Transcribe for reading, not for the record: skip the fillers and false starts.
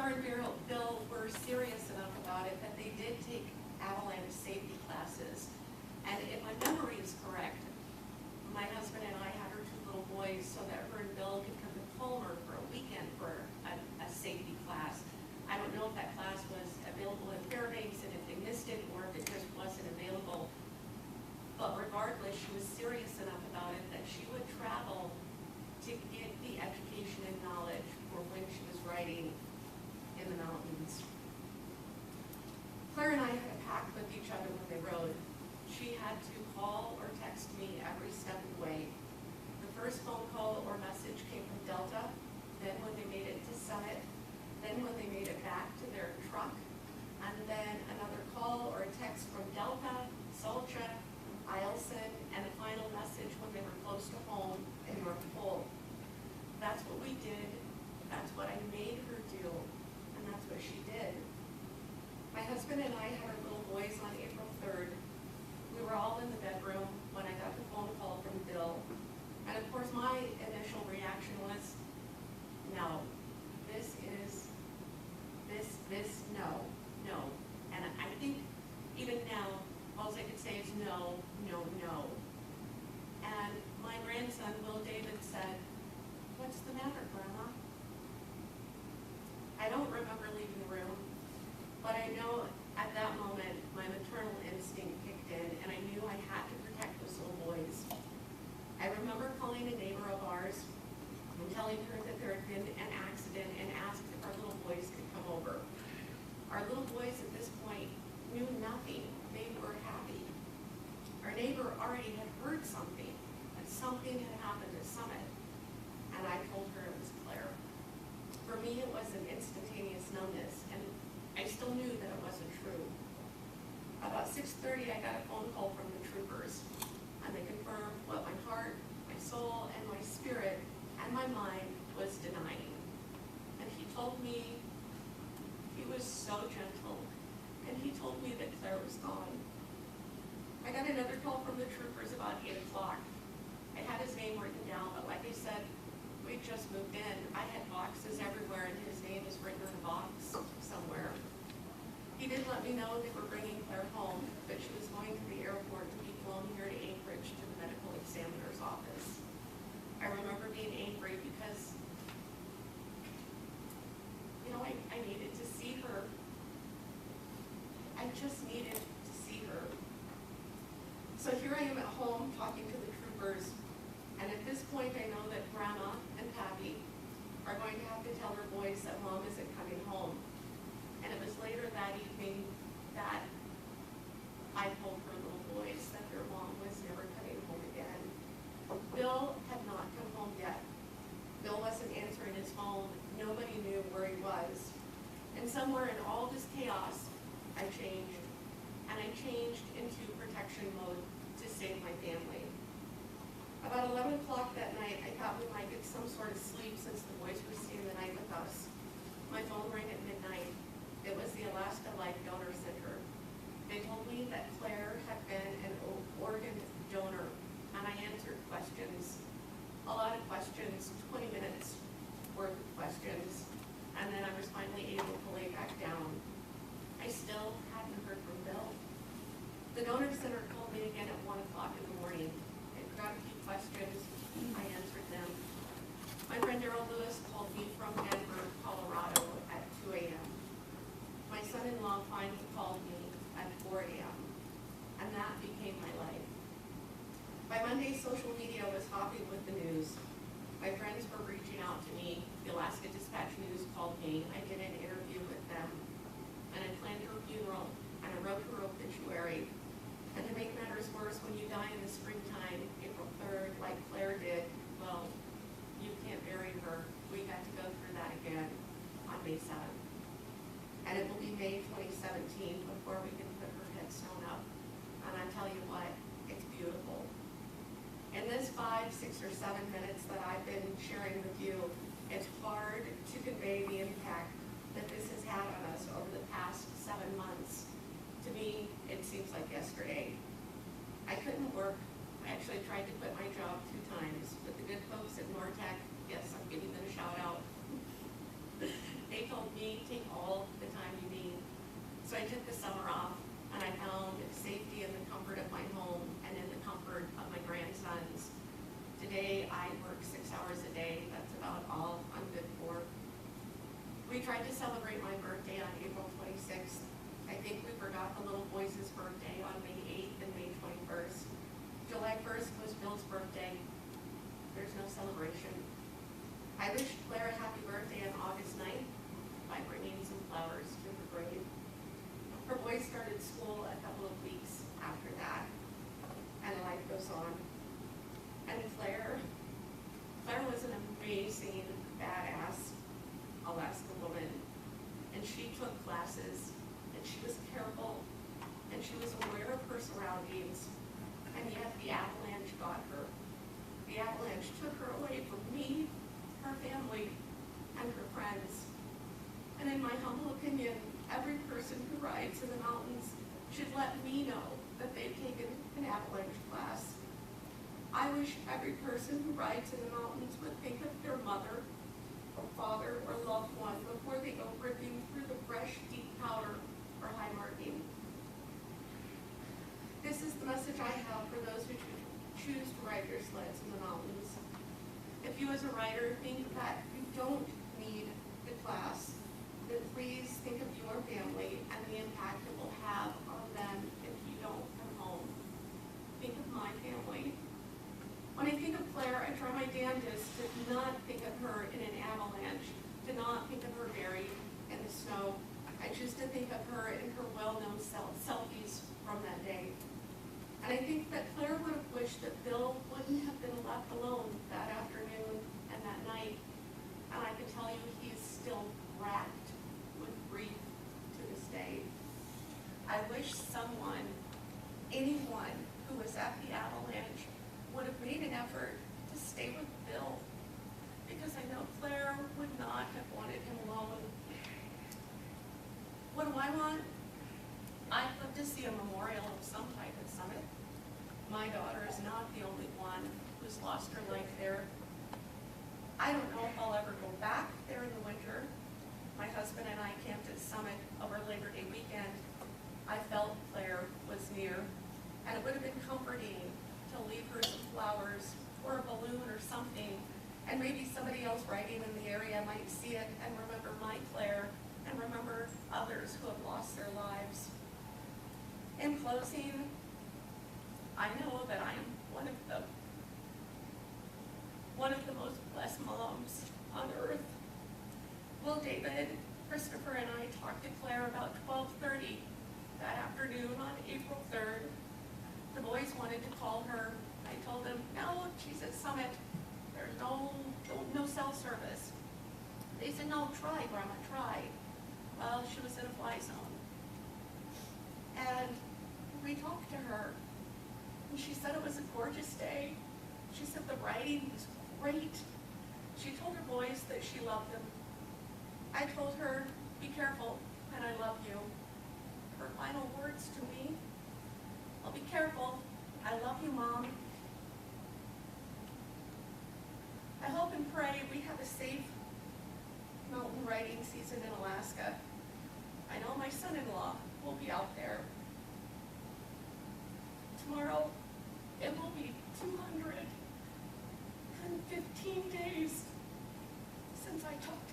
Claire and Bill were serious enough about it that they did take avalanche safety classes. And if my memory is correct, my husband and I had our two little boys so that her and Bill could come to Palmer for a weekend for a safety class. I don't know if that class was available in Fairbanks and if they missed it or if it just wasn't available. But regardless, she was serious enough about it that she would travel to get the education and knowledge for when she was riding in the mountains. Claire and I had a pact with each other when they rode. She had to call or text me every step of the way. The first phone call or message came from Delta, then when they made it to Summit, then when they made it back to their truck, and then another call or a text from Delta, Solcha, Eielson, and a final message when they were close to home in North Pole. That's what we did, that's what I made her do, and that's what she did. My husband and I had our little boys on April 3rd. We were all in the bedroom when I got the phone call from Bill. And of course my initial reaction was, no, no. And I think even now, all I could say is no. And my grandson, Will David, said, "What's the matter, Grandma?" I don't remember leaving the room, but I know at that moment my maternal instinct kicked in and I knew I had to protect those little boys. I remember calling a neighbor of ours and telling her that there had been an accident and asked if our little boys could come over. Our little boys at this point knew nothing. They were happy. Our neighbor already had heard something, that something had happened at Summit, and I told her it was Claire. For me, it was an instantaneous numbness, and I still knew that it wasn't true. About 6:30, I got a phone call from the troopers, and they confirmed what my heart, my soul, and my spirit, and my mind was denying. And he told me, he was so gentle, and he told me that Claire was gone. I got another call from the troopers about 8 o'clock. I had his name written down, but like I said, we just moved in. I had boxes everywhere, and his name is written in a box somewhere. He did let me know they were bringing Claire home, but she was going to the airport to be flown here to Anchorage to the medical examiner's office. I remember being angry because, I needed to see her. I just needed to see her. So here I am at home talking to the troopers, and at this point I know that Grandma and Pappy are going to have to tell their boys that Mom isn't coming home. And it was later that evening that I told her little boys that their mom was never coming home again. Bill had not come home yet. Bill wasn't answering his phone. Nobody knew where he was. And somewhere in all this chaos, I changed. And I changed into protection mode to save my family. About 11 o'clock that night, I thought we might get some sort of sleep since the boys were staying the night with us. My phone rang at midnight. It was the Alaska Life Donor Center. They told me that Claire had been an organ donor, and I answered questions. A lot of questions, 20 minutes worth of questions, and then I was finally able to lay back down. I still hadn't heard from Bill. The donor center called me again at 1 o'clock in the morning. They forgot a few questions. I answered them. My friend Daryl Lewis called me from Denver, Colorado at 2 a.m. My son-in-law finally called me at 4 a.m. and that became my life. By Monday, social media was hopping with the news. My friends were reaching out to me. The Alaska Dispatch News called me. I did an interview with them, and I planned her funeral, and I wrote her obituary. And to make matters worse, when you die in the springtime, April 3rd, like Claire did, well, you can't bury her. We got to go through that again on May 7th. And it will be May 2017 before we can put her headstone up. And I tell you what, it's beautiful. In this 5, 6, or 7 minutes that I've been sharing with you, it's hard to convey the impact that this has had on us over the past 7 months. To me, it seems like yesterday. I couldn't work. I actually tried to quit my job 2 times, but the good folks at Nortec, yes, I'm giving them a shout out. They told me, take We tried to celebrate my birthday on April 26th. I think we forgot the little boys' birthday on May 8th and May 21st. July 1st was Bill's birthday. There's no celebration. I wished Claire a happy birthday on August 9th by bringing some flowers to her grave. Her boys started school a couple of weeks after that, and life goes on. And Claire was an amazing, badass Alaska woman, and she took classes, and she was careful, and she was aware of her surroundings, and yet the avalanche got her. The avalanche took her away from me, her family, and her friends. And in my humble opinion, every person who rides in the mountains should let me know that they've taken an avalanche class. I wish every person who rides in the mountains would think of their mother or father or loved one before they go ripping through the fresh, deep powder or high marking. This is the message I have for those who choose to ride their sleds in the mountains. If you as a rider think that you don't need the class, then please think of your family and the impact it will have on them if you don't come home. Think of my family. When I think of Claire, I try my damnedest to not think of her in an avalanche, to not think of her buried in the snow. I choose to think of her in her well-known selfies from that day. And I think that Claire would have wished that Bill wouldn't have been left alone that afternoon and that night. And I can tell you he's still racked with grief to this day. I wish someone, anyone who was at the avalanche would have made an effort to stay with Bill, because I know Claire would not have wanted him alone. What do I want? I'd love to see a memorial of some type at Summit. My daughter is not the only one who's lost her life there. I don't know if I'll ever go back there in the winter. My husband and I camped at Summit over Labor Day weekend. I felt Claire was near, and it would have been comforting to leave her some flowers or a balloon or something, and maybe somebody else riding in the area might see it and remember my Claire and remember others who have lost their lives. In closing, I know that I am one of the most blessed moms on earth. Will, David, Christopher, and I talked to Claire about 12:30 that afternoon on April 3rd. The boys wanted to call her. I told them, no, she's at Summit. There's no cell service. They said, no, try, Grandma, try. Well, she was in a fly zone. And we talked to her, and she said it was a gorgeous day. She said the riding was great. She told her boys that she loved them. I told her, be careful, and I love you. Her final words to me, I'll be careful. I love you, Mom. I hope and pray we have a safe mountain riding season in Alaska. I know my son-in-law will be out there. Tomorrow, it will be 215 days since I talked to